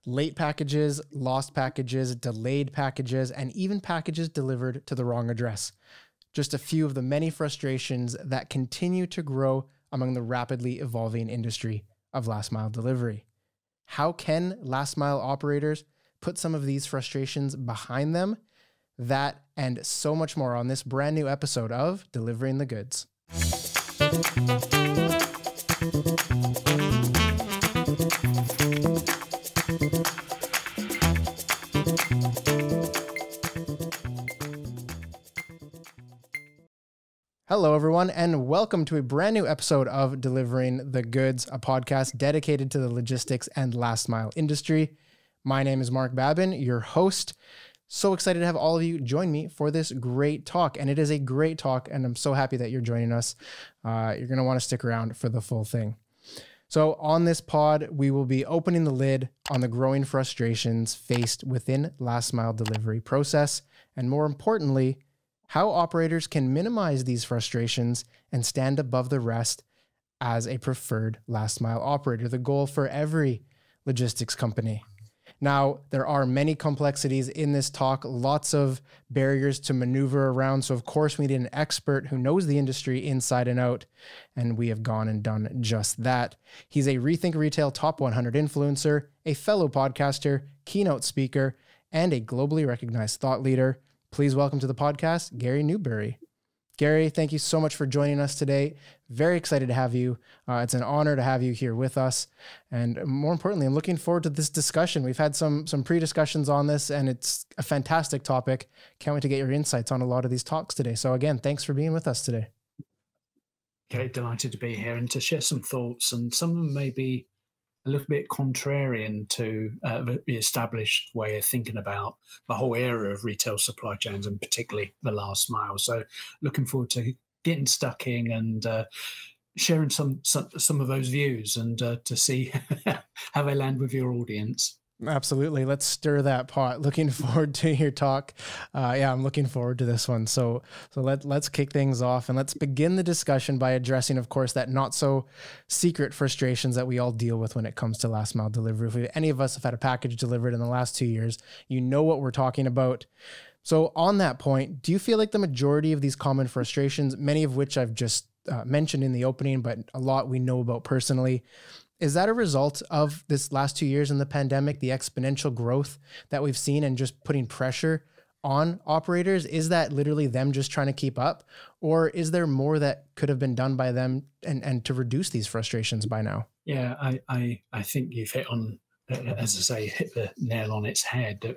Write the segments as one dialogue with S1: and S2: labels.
S1: Late packages, lost packages, delayed packages, and even packages delivered to the wrong address. Just a few of the many frustrations that continue to grow among the rapidly evolving industry of last mile delivery. How can last mile operators put some of these frustrations behind them? That and so much more on this brand new episode of Delivering the Goods. Hello, everyone, and welcome to a brand new episode of Delivering the Goods, a podcast dedicated to the logistics and last mile industry. My name is Marc Babin, your host. So excited to have all of you join me for this great talk. And it is a great talk, and I'm so happy that you're joining us. You're going to want to stick around for the full thing. So on this pod, we will be opening the lid on the growing frustrations faced within last mile delivery process, and more importantly, how operators can minimize these frustrations and stand above the rest as a preferred last mile operator, the goal for every logistics company. Now, there are many complexities in this talk, lots of barriers to maneuver around. So of course we need an expert who knows the industry inside and out, and we have gone and done just that. He's a Rethink Retail Top 100 influencer, a fellow podcaster, keynote speaker, and a globally recognized thought leader. Please welcome to the podcast, Gary Newbury. Gary, thank you so much for joining us today. Very excited to have you. It's an honor to have you here with us. And more importantly, I'm looking forward to this discussion. We've had some pre-discussions on this, and it's a fantastic topic. Can't wait to get your insights on a lot of these talks today. So again, thanks for being with us today.
S2: Okay, delighted to be here and to share some thoughts, and some of them may be a little bit contrarian to the established way of thinking about the whole area of retail supply chains, and particularly the last mile. So looking forward to getting stuck in and sharing some of those views, and to see how they land with your audience.
S1: Absolutely. Let's stir that pot. Looking forward to your talk. I'm looking forward to this one. So let's kick things off, and let's begin the discussion by addressing, of course, that not so secret frustrations that we all deal with when it comes to last mile delivery. If any of us have had a package delivered in the last 2 years, you know what we're talking about. So on that point, do you feel like the majority of these common frustrations, many of which I've just mentioned in the opening, but a lot we know about personally, is that a result of this last 2 years in the pandemic, the exponential growth that we've seen and just putting pressure on operators? Is that literally them just trying to keep up? Or is there more that could have been done by them and to reduce these frustrations by now?
S2: Yeah, I think you've hit on, as I say, hit the nail on its head.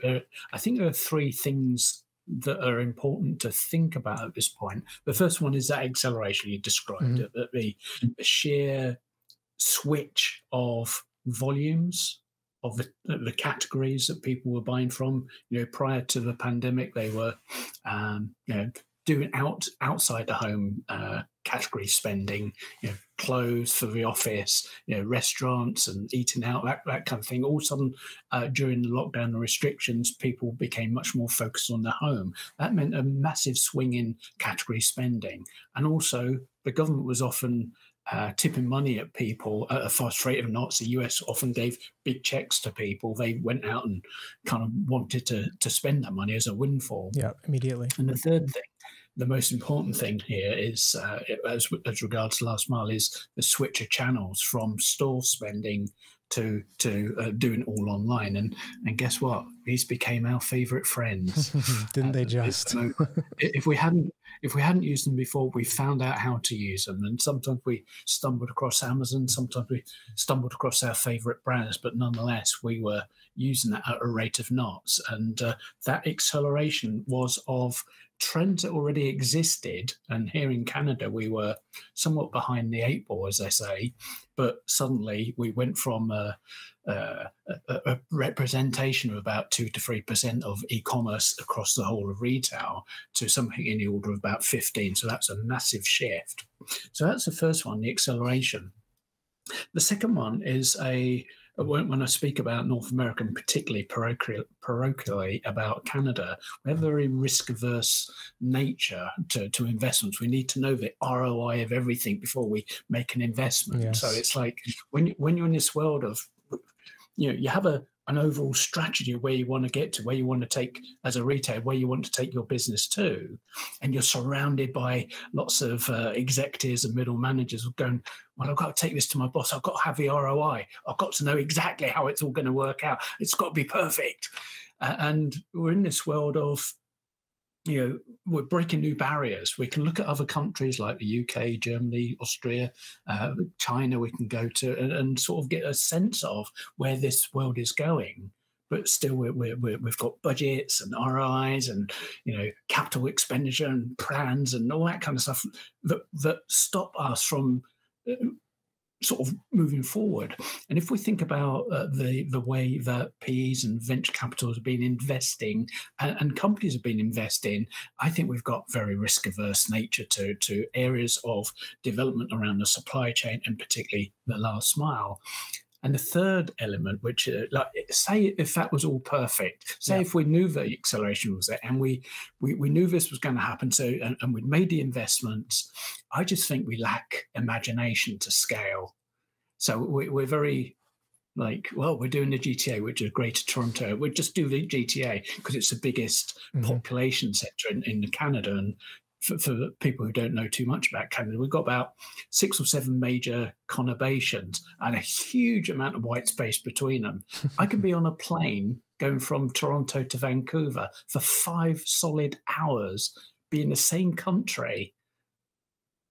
S2: I think there are three things that are important to think about at this point. The first one is that acceleration you described, the sheer switch of volumes of the categories that people were buying from. Prior to the pandemic, they were doing outside the home category spending, clothes for the office, restaurants and eating out, that kind of thing. All of a sudden, during the lockdown restrictions, people became much more focused on the home. That meant a massive swing in category spending, and also the government was often tipping money at people at a fast rate of knots. The US often gave big checks to people. They went out and kind of wanted to spend that money as a windfall.
S1: Yeah, immediately.
S2: And the third thing, the most important thing here is, as regards last mile, is the switch of channels from store spending to doing all online. And guess what? These became our favorite friends.
S1: Didn't they just?
S2: If we hadn't used them before, we found out how to use them. And sometimes we stumbled across Amazon, sometimes we stumbled across our favorite brands, but nonetheless, we were using that at a rate of knots. And that acceleration was of trends that already existed. And here in Canada, we were somewhat behind the eight ball, as they say, but suddenly we went from a representation of about 2 to 3% of e-commerce across the whole of retail to something in the order of about 15. So that's a massive shift. So that's the first one, the acceleration. The second one is when I speak about North America, and particularly parochially about Canada, we have a very risk-averse nature to investments. We need to know the ROI of everything before we make an investment. Yes. So it's like when you're in this world of, you have a an overall strategy of where you want to get to, where you want to take as a retailer, where you want to take your business to, and you're surrounded by lots of executives and middle managers going, well, I've got to take this to my boss. I've got to have the ROI. I've got to know exactly how it's all going to work out. It's got to be perfect. And we're in this world of, we're breaking new barriers. We can look at other countries like the UK, Germany, Austria, China. We can go to and sort of get a sense of where this world is going. But still, we've got budgets and ROIs and capital expenditure and plans and all that kind of stuff that stop us from sort of moving forward. And if we think about the way that PEs and venture capital have been investing and companies have been investing, I think we've got very risk-averse nature to areas of development around the supply chain and particularly the last mile. And the third element, which, say if that was all perfect, say if we knew the acceleration was there and we knew this was going to happen, and we'd made the investments, I just think we lack imagination to scale. So we're very we're doing the GTA, which is Greater Toronto. We'll just do the GTA because it's the biggest population sector in Canada. And for people who don't know too much about Canada, we've got about 6 or 7 major conurbations and a huge amount of white space between them. I could be on a plane going from Toronto to Vancouver for 5 solid hours, be in the same country,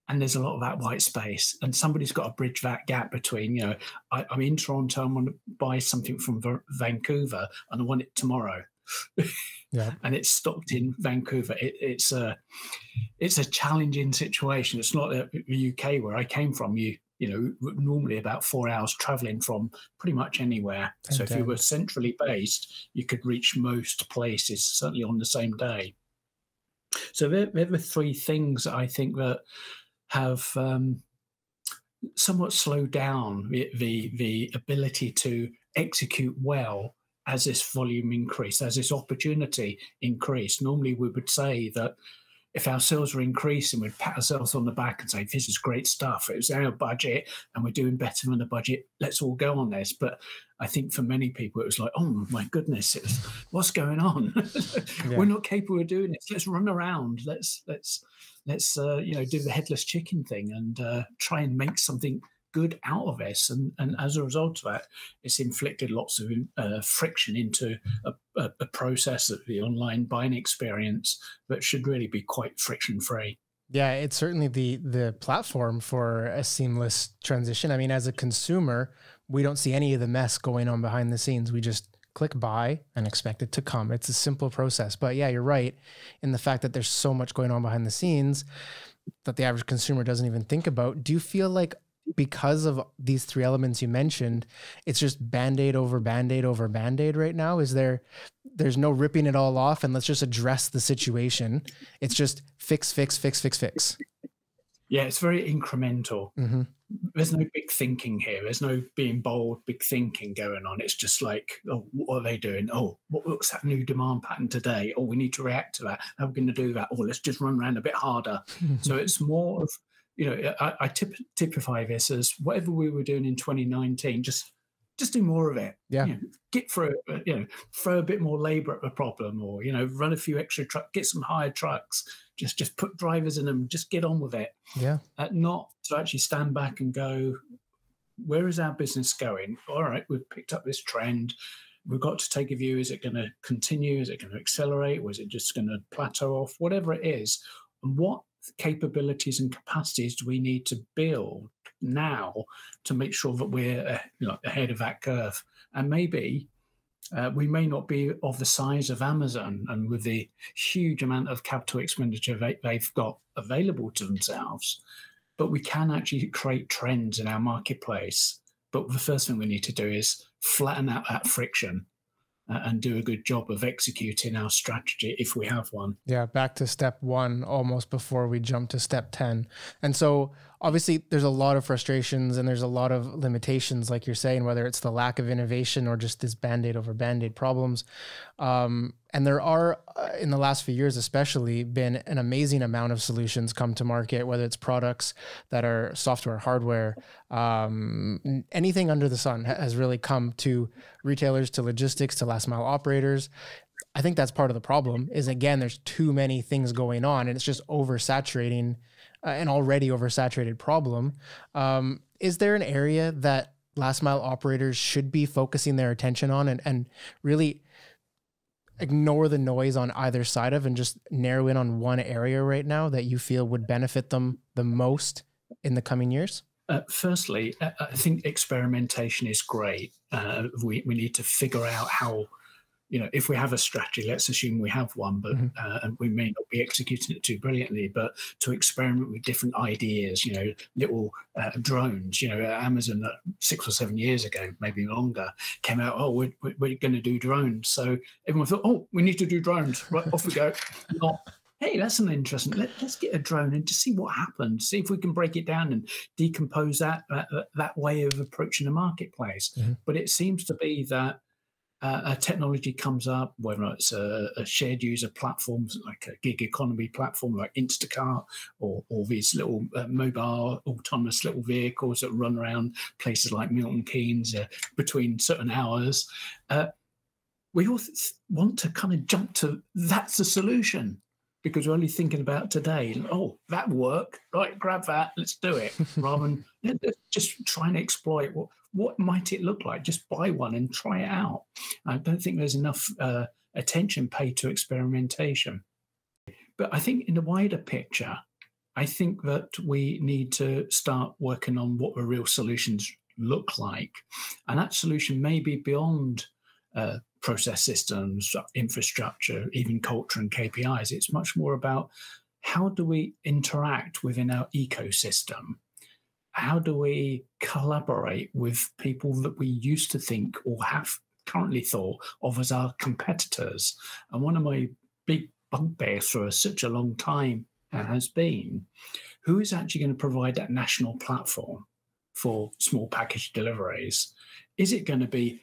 S2: and there's a lot of that white space. And somebody's got to bridge that gap between, I'm in Toronto, I want to buy something from Vancouver, and I want it tomorrow. Yeah. And it's stocked in Vancouver. It's a challenging situation. It's not the UK where I came from. Normally about 4 hours traveling from pretty much anywhere. So if you were centrally based, you could reach most places certainly on the same day. So they're the 3 things I think that have somewhat slowed down the ability to execute well as this volume increased, as this opportunity increased. Normally we would say that if our sales were increasing, we'd pat ourselves on the back and say, this is great stuff. It was our budget and we're doing better than the budget. Let's all go on this. But I think for many people, it was like, oh my goodness, what's going on? We're not capable of doing this. Let's run around. Let's do the headless chicken thing and try and make something good out of this. And as a result of that, it's inflicted lots of friction into a process of the online buying experience that should really be quite friction free.
S1: Yeah, it's certainly the platform for a seamless transition. I mean, as a consumer, we don't see any of the mess going on behind the scenes. We just click buy and expect it to come. It's a simple process. But yeah, you're right in the fact that there's so much going on behind the scenes that the average consumer doesn't even think about. Do you feel like because of these 3 elements you mentioned, it's just Band-Aid over Band-Aid over Band-Aid right now? There's no ripping it all off and let's just address the situation. It's just fix.
S2: Yeah, it's very incremental. Mm-hmm. There's no big thinking here. There's no being bold, big thinking going on. It's just like, oh, what are they doing? Oh, what's that new demand pattern today? Oh, we need to react to that. How are we going to do that? Oh, let's just run around a bit harder. So it's more of, I typify this as whatever we were doing in 2019, just do more of it. Yeah. Get through it, throw a bit more labor at the problem, or, run a few extra trucks, get some hired trucks, just put drivers in them, just get on with it. Yeah. Not to actually stand back and go, where is our business going? All right, we've picked up this trend. We've got to take a view. Is it going to continue? Is it going to accelerate? Or is it just going to plateau off? Whatever it is. And what capabilities and capacities do we need to build now to make sure that we're ahead of that curve? And maybe we may not be of the size of Amazon and with the huge amount of capital expenditure they've got available to themselves, but we can actually create trends in our marketplace. But the first thing we need to do is flatten out that friction and do a good job of executing our strategy if we have one.
S1: Yeah, back to step 1 almost before we jump to step 10. And so obviously there's a lot of frustrations and there's a lot of limitations, like you're saying, whether it's the lack of innovation or just this Band-Aid over Band-Aid problems. And there are, in the last few years especially, been an amazing amount of solutions come to market, whether it's products that are software, hardware, anything under the sun has really come to retailers, to logistics, to last mile operators. I think that's part of the problem is, again, there's too many things going on and it's just oversaturating an already oversaturated problem. Is there an area that last mile operators should be focusing their attention on and really ignore the noise on either side of and just narrow in on one area right now that you feel would benefit them the most in the coming years?
S2: Firstly, I think experimentation is great. We need to figure out how, if we have a strategy, let's assume we have one, but and we may not be executing it too brilliantly, but to experiment with different ideas, little drones, Amazon 6 or 7 years ago, maybe longer, came out, we're going to do drones. So everyone thought, we need to do drones. Right, off we go. Not, hey, that's an interesting, let's get a drone and just see what happens, see if we can break it down and decompose that way of approaching the marketplace. But it seems to be that a technology comes up, whether it's a shared user platforms like a gig economy platform like Instacart or these little mobile autonomous little vehicles that run around places like Milton Keynes between certain hours. We all want to kind of jump to that's the solution because we're only thinking about today. That work, right? Grab that, let's do it. Rather than let's just try and exploit what might it look like? Just buy one and try it out. I don't think there's enough attention paid to experimentation. But I think in the wider picture, I think that we need to start working on what the real solutions look like. And that solution may be beyond process systems, infrastructure, even culture and KPIs. It's much more about how do we interact within our ecosystem? How do we collaborate with people that we used to think or have currently thought of as our competitors? And one of my big bugbears for such a long time has been, who is actually going to provide that national platform for small package deliveries? Is it going to be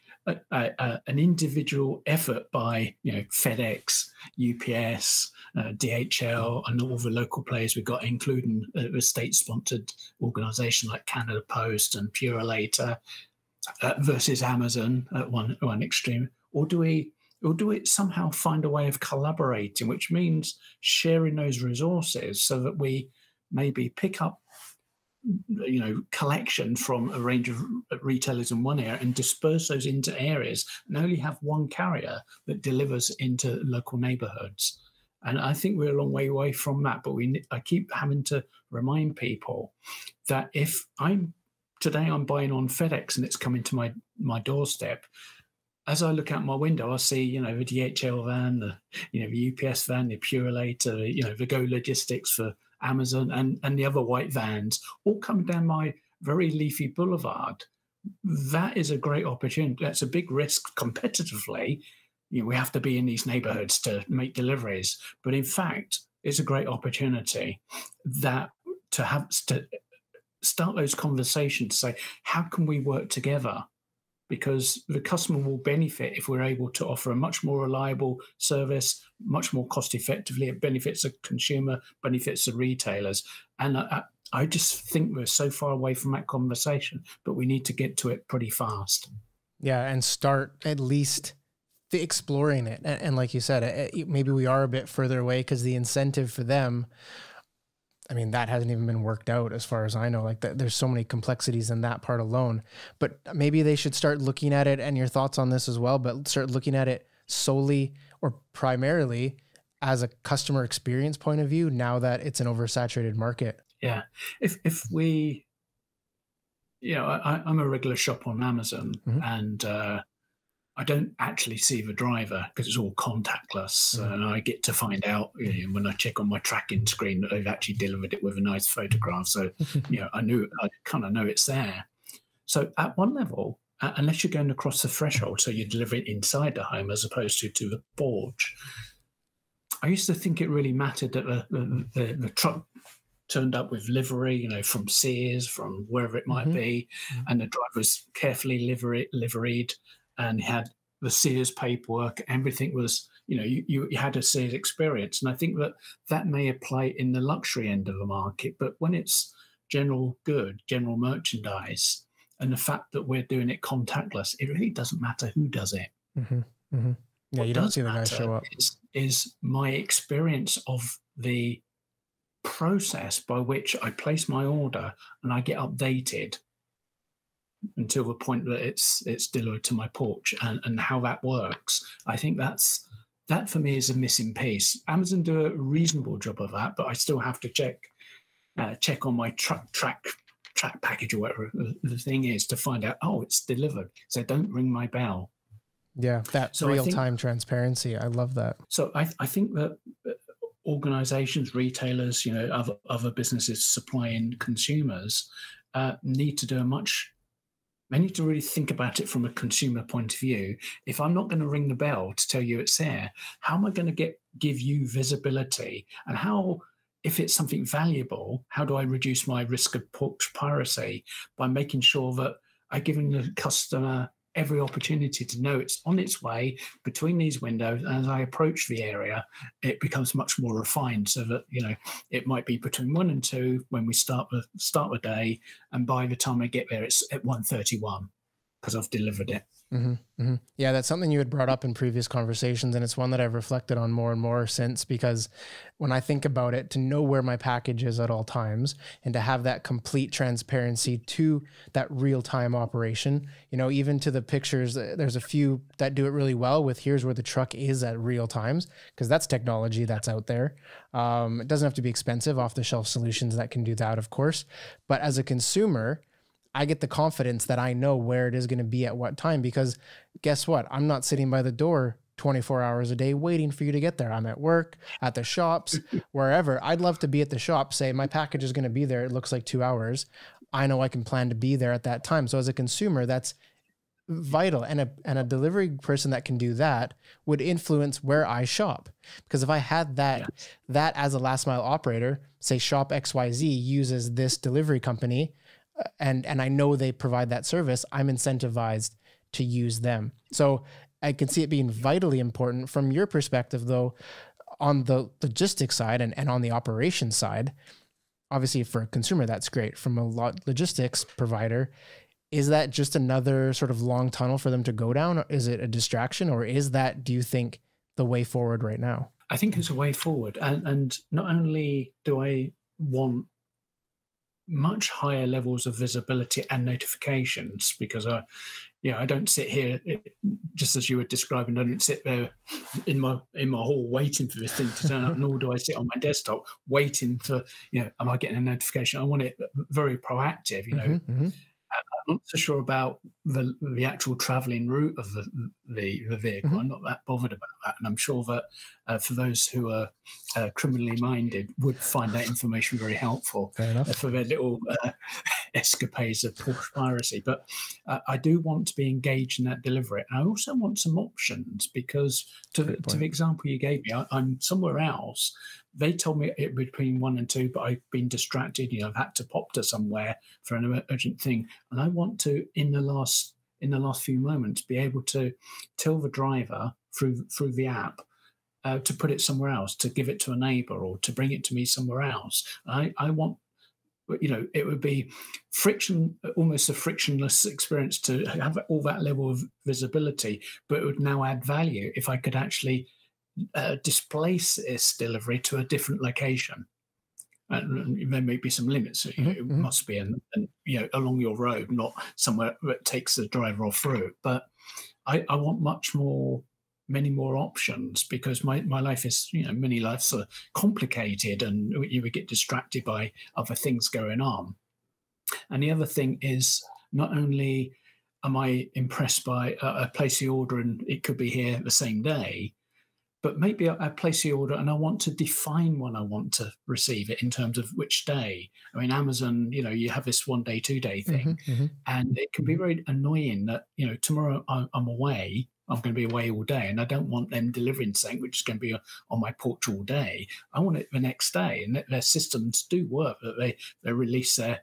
S2: an individual effort by FedEx, UPS, DHL, and all the local players we've got, including a state-sponsored organisation like Canada Post and Purolator, versus Amazon at one extreme? Or do we somehow find a way of collaborating, which means sharing those resources so that we maybe pick up collection from a range of retailers in one area and disperse those into areas and only have one carrier that delivers into local neighborhoods. And I think we're a long way away from that, but I keep having to remind people that if I'm buying on FedEx and it's coming to my doorstep, as I look out my window, I see, the DHL van, the UPS van, the Purolator, the Go Logistics for Amazon and the other white vans all coming down my very leafy boulevard. That is a great opportunity. That's a big risk competitively. We have to be in these neighborhoods to make deliveries. But in fact, it's a great opportunity that to start those conversations to say, how can we work together? Because the customer will benefit if we're able to offer a much more reliable service, much more cost effectively. It benefits the consumer, benefits the retailers. And I just think we're so far away from that conversation, but we need to get to it pretty fast.
S1: Yeah, and start at least exploring it. And like you said, maybe we are a bit further away because the incentive for them, that hasn't even been worked out as far as I know. Like there's so many complexities in that part alone, but maybe they should start looking at it, and your thoughts on this as well, but start looking at it solely or primarily as a customer experience point of view now that it's an oversaturated market.
S2: Yeah. If we, I'm a regular shop on Amazon and I don't actually see the driver because it's all contactless. And I get to find out when I check on my tracking screen that they've actually delivered it with a nice photograph. So, I kind of know it's there. So at one level, unless you're going across the threshold, so you deliver it inside the home as opposed to the porch, I used to think it really mattered that the truck turned up with livery, from Sears, from wherever it might be, and the driver was carefully liveried and had the Sears paperwork. Everything was, you had a Sears experience. And I think that may apply in the luxury end of the market, but when it's general good, general merchandise, and the fact that we're doing it contactless, it really doesn't matter who does it.
S1: Yeah, you don't see the guy show up.
S2: Is my experience of the process by which I place my order and I get updated until the point that it's delivered to my porch, and how that works. I think that for me is a missing piece. Amazon do a reasonable job of that, but I still have to check on my track package or whatever the thing is to find out, it's delivered. So don't ring my bell.
S1: Yeah, that real-time transparency. I love that. So
S2: I think that organizations, retailers, other businesses supplying consumers need to do they need to really think about it from a consumer point of view. If I'm not going to ring the bell to tell you it's there, how am I going to give you visibility? And how, if it's something valuable, how do I reduce my risk of porch piracy? By making sure that I'm giving the customer every opportunity to know it's on its way between these windows. And as I approach the area, it becomes much more refined, so that, it might be between 1 and 2 when we start the day. And by the time I get there, it's at 1:31 because I've delivered it.
S1: Yeah, that's something you had brought up in previous conversations, and it's one that I've reflected on more and more since, because when I think about it, to know where my package is at all times and to have that complete transparency to that real-time operation, even to the pictures, there's a few that do it really well with here's where the truck is at real times, because that's technology that's out there. It doesn't have to be expensive, off-the-shelf solutions that can do that, of course. But as a consumer, I get the confidence that I know where it is going to be at what time, because guess what? I'm not sitting by the door 24 hours a day waiting for you to get there. I'm at work, at the shops, wherever. I'd love to be at the shop, say my package is going to be there. It looks like 2 hours. I know I can plan to be there at that time. So as a consumer, that's vital. And a delivery person that can do that would influence where I shop. Because if I had that as a last mile operator, say shop XYZ uses this delivery company, and I know they provide that service, I'm incentivized to use them. So I can see it being vitally important from your perspective, though, on the logistics side and on the operations side. Obviously, for a consumer, that's great. From a logistics provider, is that just another sort of long tunnel for them to go down? Or is it a distraction, or is that, do you think, the way forward right now?
S2: I think it's a way forward. And not only do I want much higher levels of visibility and notifications, because I don't sit here, just as you were describing, I don't sit there in my hall waiting for this thing to turn up, nor do I sit on my desktop waiting for, am I getting a notification? I want it very proactive, I'm not so sure about the actual travelling route of the vehicle. I'm not that bothered about that. And I'm sure that for those who are criminally minded would find that information very helpful for their little escapades of porch piracy. But I do want to be engaged in that delivery. And I also want some options, because to the example you gave me, I'm somewhere else. They told me it between 1 and 2, but I've been distracted. I've had to pop to somewhere for an urgent thing, and I want to, in the last few moments, be able to tell the driver through the app to put it somewhere else, to give it to a neighbour, or to bring it to me somewhere else. I want, it would be almost a frictionless experience to have all that level of visibility, but it would now add value if I could actually displace this delivery to a different location. And there may be some limits. It must be along your road, not somewhere that takes the driver off route. But I want many more options, because my life is, many lives are complicated, and you would get distracted by other things going on. And the other thing is, not only am I impressed by a place the order and it could be here the same day, but maybe I place the order and I want to define when I want to receive it in terms of which day. I mean, Amazon, you have this 1 day, 2 day thing, and it can be very annoying that, tomorrow I'm away I'm going to be away all day, and I don't want them delivering something which is going to be on my porch all day. I want it the next day, and their systems do work. That they release their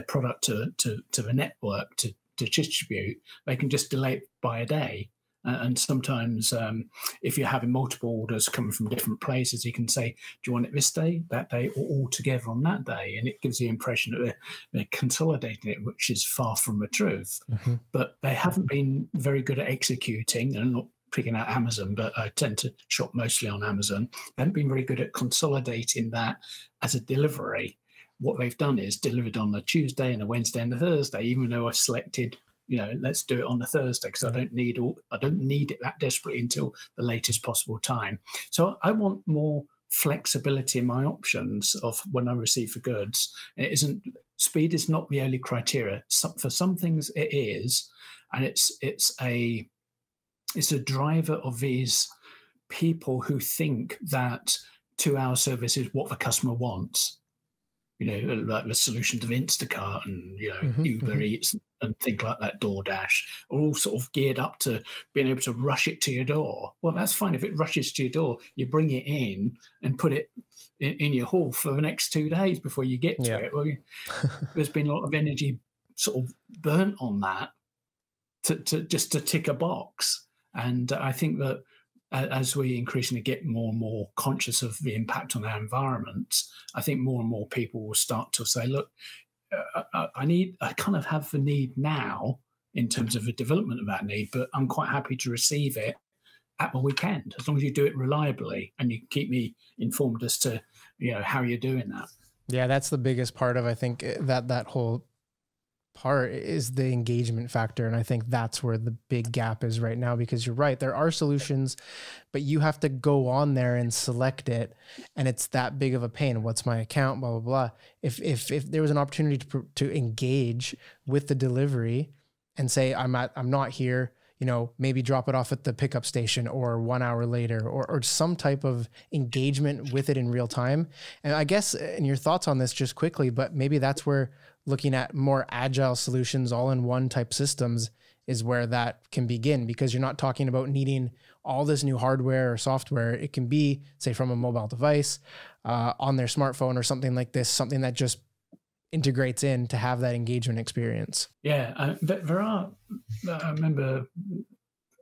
S2: product to the network to distribute. They can just delay it by a day. And sometimes if you're having multiple orders coming from different places, you can say, do you want it this day, that day, or all together on that day? And it gives the impression that they're consolidating it, which is far from the truth. But they haven't been very good at executing, and I'm not picking out Amazon, but I tend to shop mostly on Amazon. They haven't been very good at consolidating that as a delivery. What they've done is delivered on a Tuesday and a Wednesday and a Thursday, even though I've selected, let's do it on the Thursday, because I don't need it that desperately until the latest possible time. So I want more flexibility in my options of when I receive the goods. Speed is not the only criteria. For some things it is, and it's a driver of these people who think that 2-hour service is what the customer wants. Like the solutions of Instacart and Uber Eats and things like that, DoorDash, are all sort of geared up to being able to rush it to your door. Well, that's fine if it rushes to your door. You bring it in and put it in your haul for the next 2 days before you get to it. Well, there's been a lot of energy sort of burnt on that to just to tick a box. And I think that as we increasingly get more and more conscious of the impact on our environments, I think more and more people will start to say, look, I kind of have the need now in terms of the development of that need, but I'm quite happy to receive it at the weekend, as long as you do it reliably and you keep me informed as to, how you're doing that.
S1: Yeah, that's the biggest part of, I think, that whole part is the engagement factor. And I think that's where the big gap is right now, because you're right, there are solutions, but you have to go on there and select it. And it's that big of a pain. What's my account, blah, blah, blah. If there was an opportunity to engage with the delivery and say, I'm not here, maybe drop it off at the pickup station or 1 hour later, or some type of engagement with it in real time. And I guess, and your thoughts on this just quickly, but maybe that's where looking at more agile solutions, all-in-one type systems, is where that can begin, because you're not talking about needing all this new hardware or software. It can be, say, from a mobile device, on their smartphone or something like this, something that just integrates in to have that engagement experience.
S2: Yeah, there are, I remember,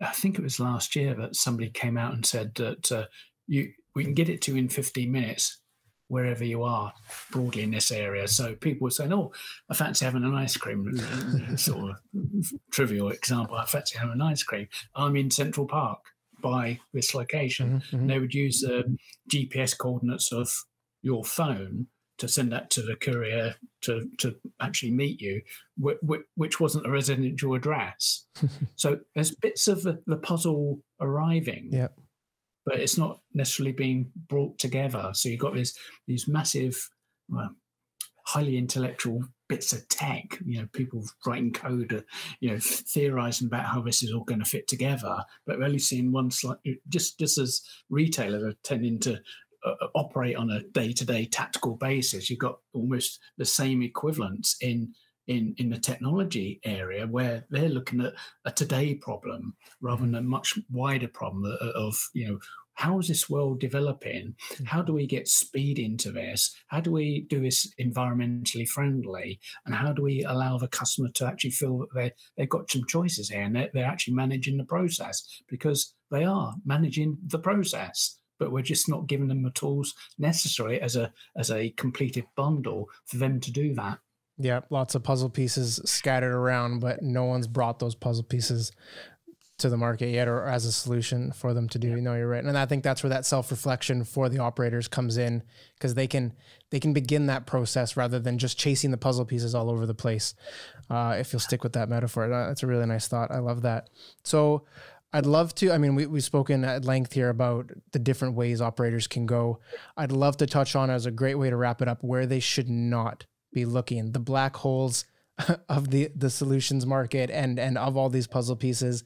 S2: I think it was last year that somebody came out and said that we can get it to you in 15 minutes. Wherever you are broadly in this area. So people were saying, oh, I fancy having an ice cream. Sort of trivial example, I fancy having an ice cream. I'm in Central Park by this location. And they would use the GPS coordinates of your phone to send that to the courier to actually meet you, which wasn't a residential address. So there's bits of the puzzle arriving.
S1: Yeah.
S2: But it's not necessarily being brought together. So you've got these massive, highly intellectual bits of tech, people writing code, theorizing about how this is all going to fit together. But we're only seeing one just as retailers are tending to operate on a day-to-day tactical basis. You've got almost the same equivalents in the technology area, where they're looking at a today problem rather than a much wider problem of how is this world developing? How do we get speed into this? How do we do this environmentally friendly? And how do we allow the customer to actually feel that they've got some choices here and they're actually managing the process, because they are managing the process, but we're just not giving them the tools necessary as a completed bundle for them to do that.
S1: Yeah, lots of puzzle pieces scattered around, but no one's brought those puzzle pieces to the market yet, or as a solution for them to do. You're right. And I think that's where that self-reflection for the operators comes in, because they can begin that process rather than just chasing the puzzle pieces all over the place. If you'll stick with that metaphor, that's a really nice thought. I love that. So I'd love to, we've spoken at length here about the different ways operators can go. I'd love to touch on, as a great way to wrap it up, where they should not be looking, the black holes of the solutions market and of all these puzzle pieces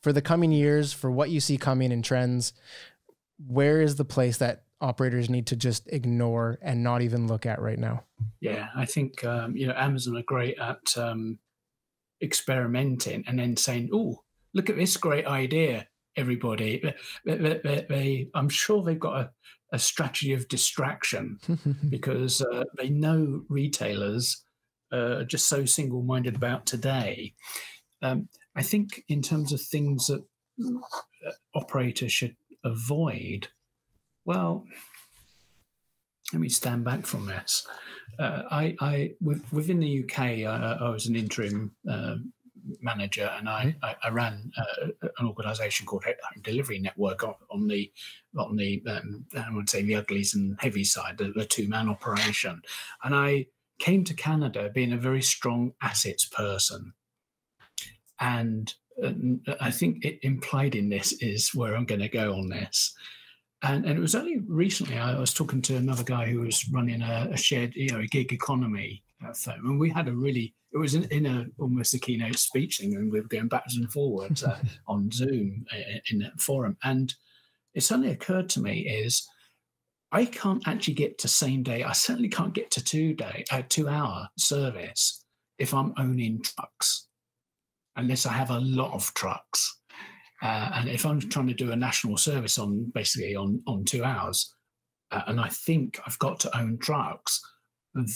S1: for the coming years, for what you see coming in trends. Where is the place that operators need to just ignore and not even look at right now?
S2: Yeah, I think Amazon are great at experimenting and then saying, oh, look at this great idea, everybody. I'm sure they've got a strategy of distraction because they know retailers are just so single-minded about today. I think in terms of things that operators should avoid, well, let me stand back from this. Within the UK, I was an interim manager, and I ran an organisation called Home Delivery Network on the I would say the uglies and heavy side, the two-man operation. And I came to Canada being a very strong assets person, and I think it implied in this is where I'm going to go on this. And it was only recently I was talking to another guy who was running a shared, a gig economy firm, and we had it was in almost a keynote speech thing, and we were going backwards and forwards on Zoom in that forum. And it suddenly occurred to me is I can't actually get to same day. I certainly can't get to 2-hour service if I'm owning trucks, unless I have a lot of trucks. And if I'm trying to do a national service on 2 hours, and I think I've got to own trucks,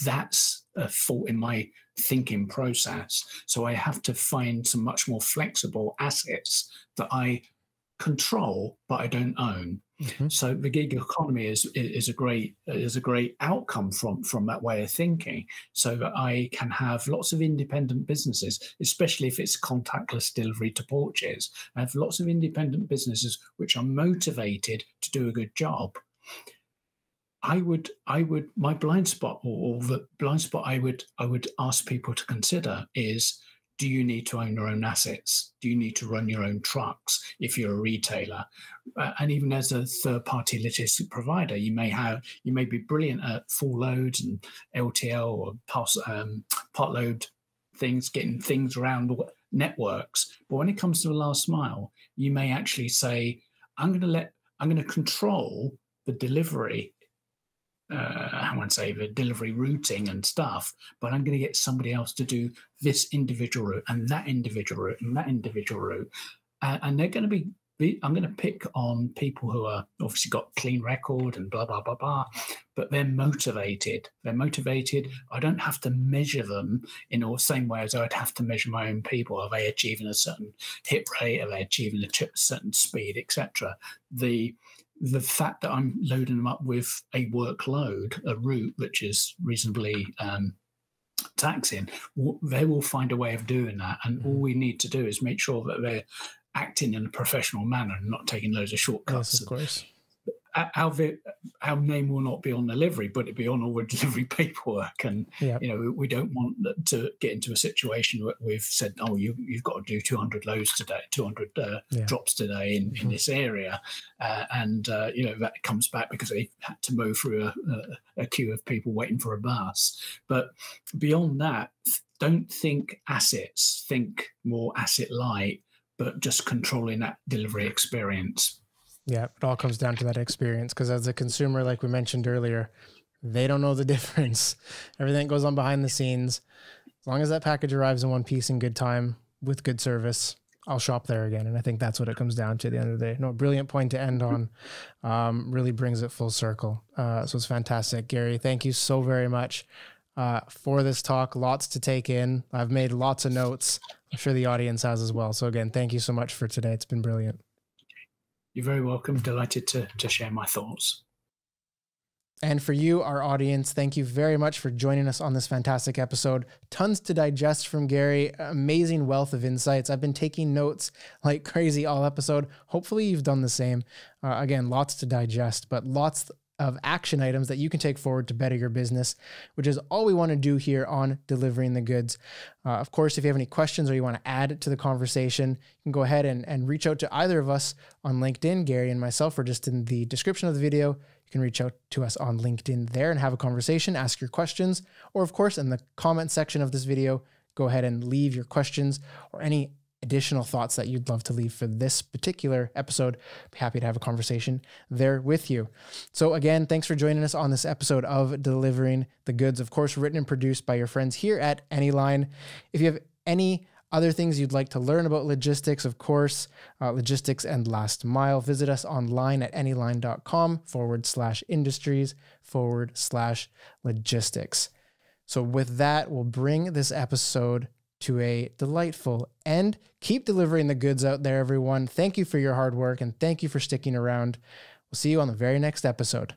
S2: that's a fault in my thinking process. So I have to find some much more flexible assets that I control, but I don't own. Mm-hmm. So the gig economy is a great outcome from that way of thinking, so that I can have lots of independent businesses, especially if it's contactless delivery to porches. I have lots of independent businesses which are motivated to do a good job. My blind spot, or the blind spot I would ask people to consider is, do you need to own your own assets? Do you need to run your own trucks if you're a retailer? And even as a third-party logistic provider, you may be brilliant at full loads and LTL or part load things, getting things around networks. But when it comes to the last mile, you may actually say, I'm going to control the delivery. I won't say the delivery routing and stuff, but I'm going to get somebody else to do this individual route and that individual route and that individual route. And they're going to I'm going to pick on people who are obviously got clean record and blah, blah, blah, blah, but they're motivated. They're motivated. I don't have to measure them in the same way as I'd have to measure my own people. Are they achieving a certain hit rate? Are they achieving a certain speed, etc.? The fact that I'm loading them up with a workload, a route which is reasonably taxing, they will find a way of doing that. And all we need to do is make sure that they're acting in a professional manner and not taking loads of shortcuts.
S1: Yes, of course.
S2: Our name will not be on the livery, but it'll be on all the delivery paperwork. And we don't want to get into a situation where we've said, "Oh, you've got to do 200 loads today, 200 drops today in this area," and that comes back because they had to move through a queue of people waiting for a bus. But beyond that, don't think assets. Think more asset light, but just controlling that delivery experience.
S1: Yeah, it all comes down to that experience, because as a consumer, like we mentioned earlier, they don't know the difference. Everything goes on behind the scenes. As long as that package arrives in one piece in good time with good service, I'll shop there again. And I think that's what it comes down to at the end of the day. No, brilliant point to end on. Really brings it full circle. So it's fantastic. Gary, thank you so very much for this talk. Lots to take in. I've made lots of notes. I'm sure the audience has as well. So again, thank you so much for today. It's been brilliant.
S2: You're very welcome. Delighted to share my thoughts.
S1: And for you, our audience, thank you very much for joining us on this fantastic episode. Tons to digest from Gary, amazing wealth of insights. I've been taking notes like crazy all episode. Hopefully you've done the same. Again, lots to digest, but lots of action items that you can take forward to better your business, which is all we want to do here on Delivering the Goods. Of course, if you have any questions or you want to add to the conversation, you can go ahead and reach out to either of us on LinkedIn, Gary and myself, or just in the description of the video. You can reach out to us on LinkedIn there and have a conversation, ask your questions, or of course, in the comment section of this video, go ahead and leave your questions or any additional thoughts that you'd love to leave for this particular episode. Be happy to have a conversation there with you. So again, thanks for joining us on this episode of Delivering the Goods, of course, written and produced by your friends here at Anyline. If you have any Other things you'd like to learn about logistics, of course, logistics and last mile, visit us online at anyline.com/industries/logistics. So with that, we'll bring this episode to a delightful end. Keep delivering the goods out there, everyone. Thank you for your hard work and thank you for sticking around. We'll see you on the very next episode.